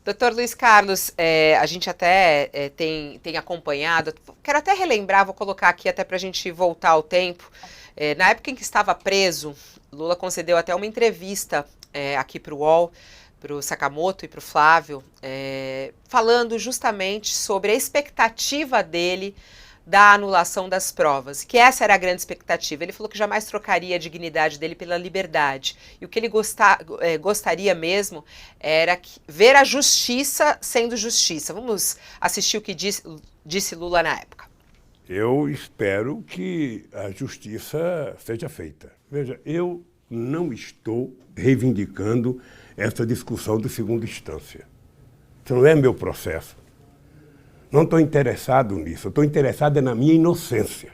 Doutor Luiz Carlos, a gente até tem acompanhado, quero até relembrar, vou colocar aqui até para a gente voltar ao tempo. Na época em que estava preso, Lula concedeu até uma entrevista aqui para o UOL, para o Sakamoto e para o Flávio, falando justamente sobre a expectativa dele da anulação das provas, que essa era a grande expectativa. Ele falou que jamais trocaria a dignidade dele pela liberdade. E o que ele gostaria mesmo era ver a justiça sendo justiça. Vamos assistir o que disse Lula na época. Eu espero que a justiça seja feita. Veja, eu não estou reivindicando essa discussão de segunda instância. Isso não é meu processo. Não estou interessado nisso, eu estou interessado na minha inocência.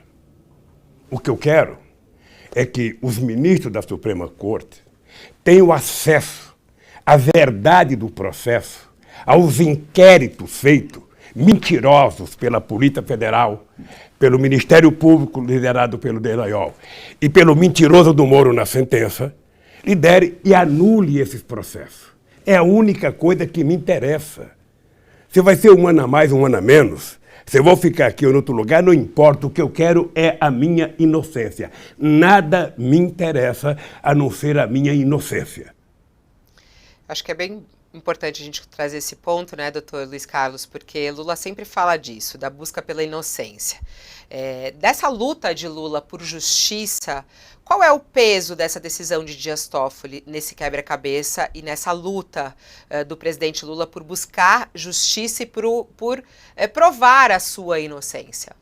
O que eu quero é que os ministros da Suprema Corte tenham acesso à verdade do processo, aos inquéritos feitos, mentirosos pela Polícia Federal, pelo Ministério Público liderado pelo Dallagnol e pelo mentiroso do Moro na sentença, lidere e anule esses processos. É a única coisa que me interessa. Se vai ser um ano a mais, um ano a menos, se eu vou ficar aqui ou em outro lugar, não importa. O que eu quero é a minha inocência. Nada me interessa a não ser a minha inocência. Acho que é bem importante a gente trazer esse ponto, né, doutor Luiz Carlos, porque Lula sempre fala disso, da busca pela inocência. Dessa luta de Lula por justiça, qual é o peso dessa decisão de Dias Toffoli nesse quebra-cabeça e nessa luta do presidente Lula por buscar justiça e por provar a sua inocência?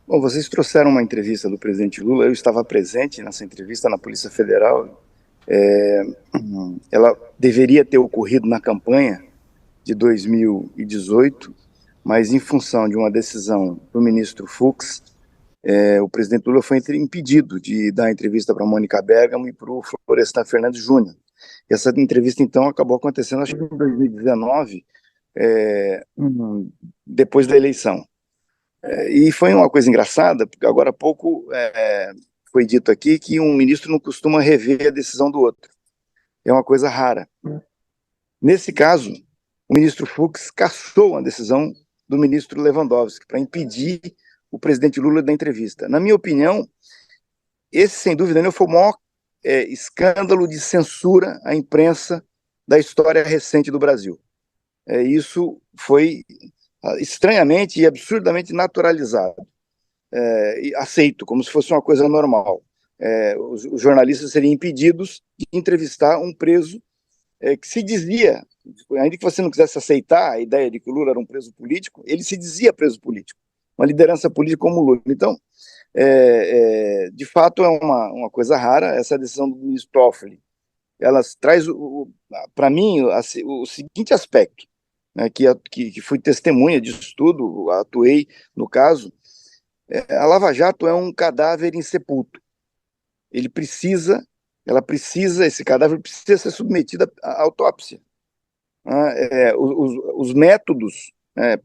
Bom, vocês trouxeram uma entrevista do presidente Lula, eu estava presente nessa entrevista na Polícia Federal. Ela deveria ter ocorrido na campanha de 2018, mas em função de uma decisão do ministro Fux, o presidente Lula foi impedido de dar entrevista para Mônica Bergamo e para o Florestan Fernandes Júnior. E essa entrevista, então, acabou acontecendo, acho que em 2019, depois da eleição. E foi uma coisa engraçada, porque agora há pouco foi dito aqui que um ministro não costuma rever a decisão do outro. É uma coisa rara. Nesse caso, o ministro Fux cassou a decisão do ministro Lewandowski para impedir o presidente Lula da entrevista. Na minha opinião, esse, sem dúvida nenhuma, foi o maior escândalo de censura à imprensa da história recente do Brasil. Isso foi estranhamente e absurdamente naturalizado. E aceito, como se fosse uma coisa normal. Os jornalistas seriam impedidos de entrevistar um preso que se dizia, ainda que você não quisesse aceitar a ideia de que o Lula era um preso político, ele se dizia preso político, uma liderança política como o Lula. Então, de fato, é uma coisa rara essa decisão do ministro Toffoli. Ela traz, para mim, o seguinte aspecto, né, que fui testemunha disso tudo, atuei no caso. A Lava Jato é um cadáver insepulto. Esse cadáver precisa ser submetido à autópsia. Os métodos,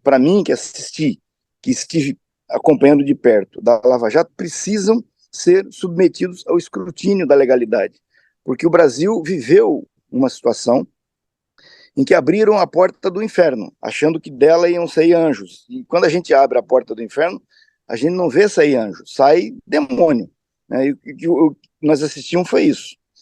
para mim, que estive acompanhando de perto da Lava Jato, precisam ser submetidos ao escrutínio da legalidade, porque o Brasil viveu uma situação em que abriram a porta do inferno, achando que dela iam sair anjos. E quando a gente abre a porta do inferno, a gente não vê sair anjo, sai demônio. E o que nós assistimos foi isso.